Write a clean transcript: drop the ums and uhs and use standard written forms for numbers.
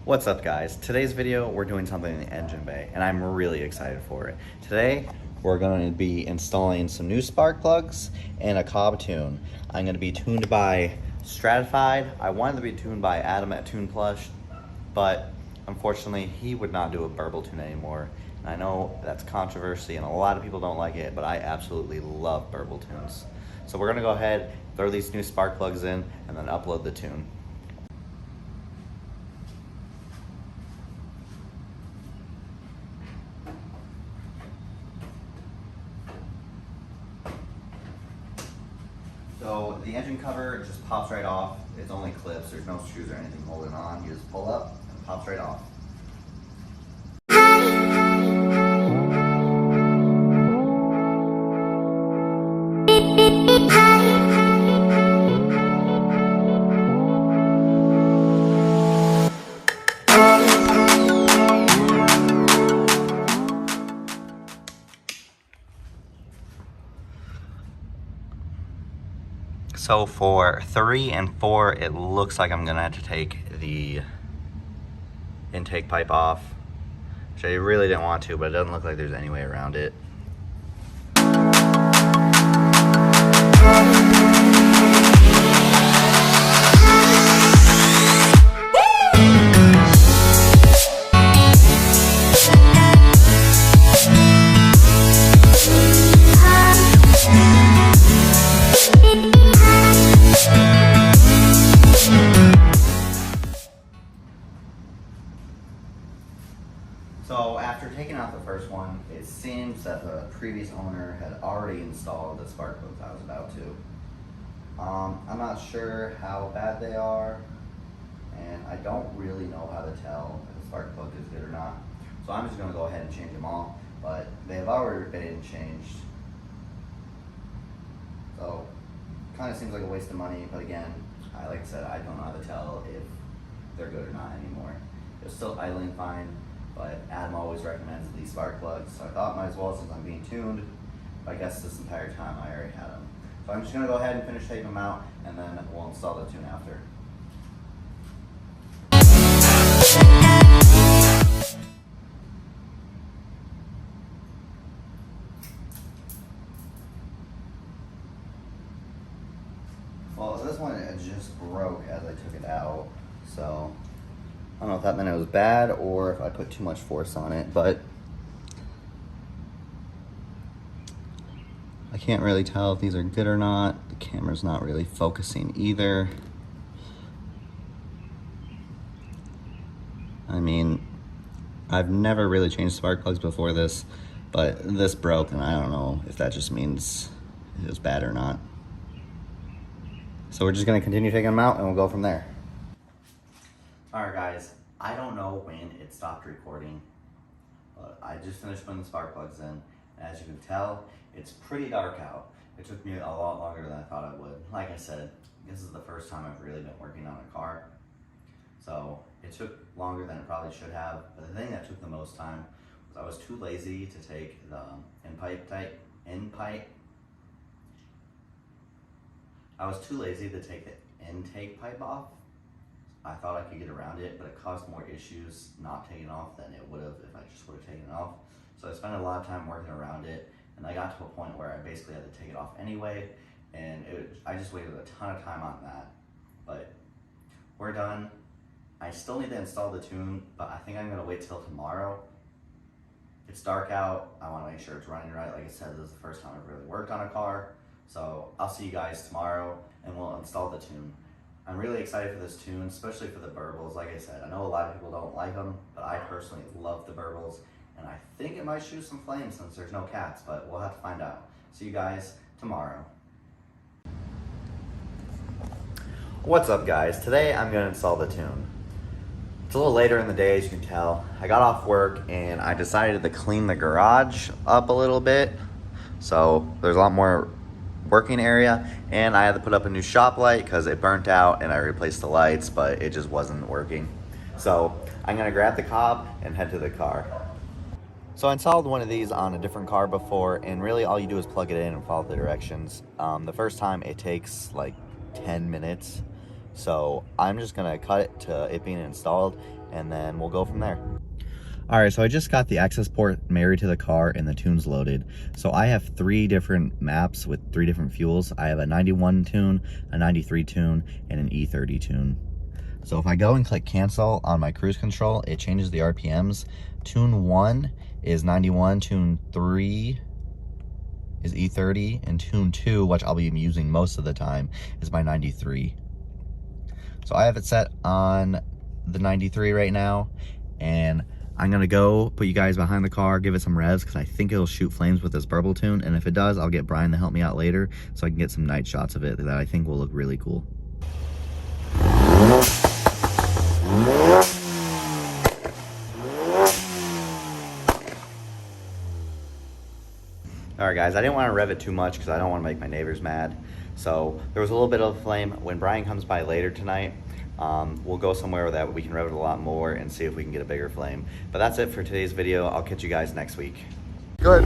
What's up guys? Today's video we're doing something in the engine bay and I'm really excited for it. Today we're going to be installing some new spark plugs and a cob tune. I'm going to be tuned by Stratified. I wanted to be tuned by Adam at Tune Plush, but unfortunately he would not do a burble tune anymore. And I know that's controversy and a lot of people don't like it, but I absolutely love burble tunes. So we're going to go ahead, throw these new spark plugs in, and then upload the tune. So the engine cover just pops right off. It's only clips, there's no screws or anything holding on. You just pull up and it pops right off. So for 3 and 4, it looks like I'm gonna have to take the intake pipe off, which I really didn't want to, but it doesn't look like there's any way around it. So after taking out the first one, it seems that the previous owner had already installed the spark plugs I was about to. I'm not sure how bad they are, and I don't really know how to tell if the spark plug is good or not. So I'm just gonna go ahead and change them all, but they've already been changed. So kind of seems like a waste of money, but again, like I said, I don't know how to tell if they're good or not anymore. They're still idling fine, but Adam always recommends these spark plugs, so I thought might as well since I'm being tuned. But I guess this entire time I already had them. So I'm just gonna go ahead and finish taking them out, and then we'll install the tune after. Well, this one it just broke as I took it out, so I don't know if that meant it was bad or if I put too much force on it, but I can't really tell if these are good or not. The camera's not really focusing either. I mean, I've never really changed spark plugs before this, but this broke and I don't know if that just means it was bad or not. So we're just gonna continue taking them out and we'll go from there. All right guys, I don't know when it stopped recording, but I just finished putting the spark plugs in. As you can tell, it's pretty dark out. It took me a lot longer than I thought it would. Like I said, this is the first time I've really been working on a car. So it took longer than it probably should have. But the thing that took the most time was I was too lazy to take the I was too lazy to take the intake pipe off. I thought I could get around it, but it caused more issues not taking it off than it would have if I just would have taken it off. So I spent a lot of time working around it, and I got to a point where I basically had to take it off anyway, and I just wasted a ton of time on that. But we're done. I still need to install the tune, but I think I'm gonna wait till tomorrow. It's dark out, I wanna make sure it's running right. Like I said, this is the first time I've really worked on a car. So I'll see you guys tomorrow and we'll install the tune. I'm really excited for this tune, especially for the burbles. Like I said, I know a lot of people don't like them, but I personally love the burbles. And I think it might shoot some flames since there's no cats, but we'll have to find out. See you guys tomorrow. What's up guys? Today I'm gonna install the tune. It's a little later in the day, as you can tell. I got off work and I decided to clean the garage up a little bit. So there's a lot more working area, and I had to put up a new shop light because it burnt out and I replaced the lights, but it just wasn't working. So I'm gonna grab the cob and head to the car. So I installed one of these on a different car before, and really all you do is plug it in and follow the directions. The first time it takes like 10 minutes, So I'm just gonna cut it to it being installed, and then we'll go from there. All right, so I just got the access port married to the car and the tunes loaded. So I have 3 different maps with 3 different fuels. I have a 91 tune, a 93 tune, and an E30 tune. So if I go and click cancel on my cruise control, it changes the RPMs. Tune 1 is 91, tune 3 is E30, and tune 2, which I'll be using most of the time, is my 93. So I have it set on the 93 right now, and I'm gonna go put you guys behind the car, give it some revs, because I think it'll shoot flames with this burble tune, and if it does, I'll get Brian to help me out later so I can get some night shots of it that I think will look really cool. All right, guys, I didn't want to rev it too much because I don't want to make my neighbors mad. So there was a little bit of flame. When Brian comes by later tonight, we'll go somewhere that we can rev it a lot more and see if we can get a bigger flame. But that's it for today's video. I'll catch you guys next week. Good.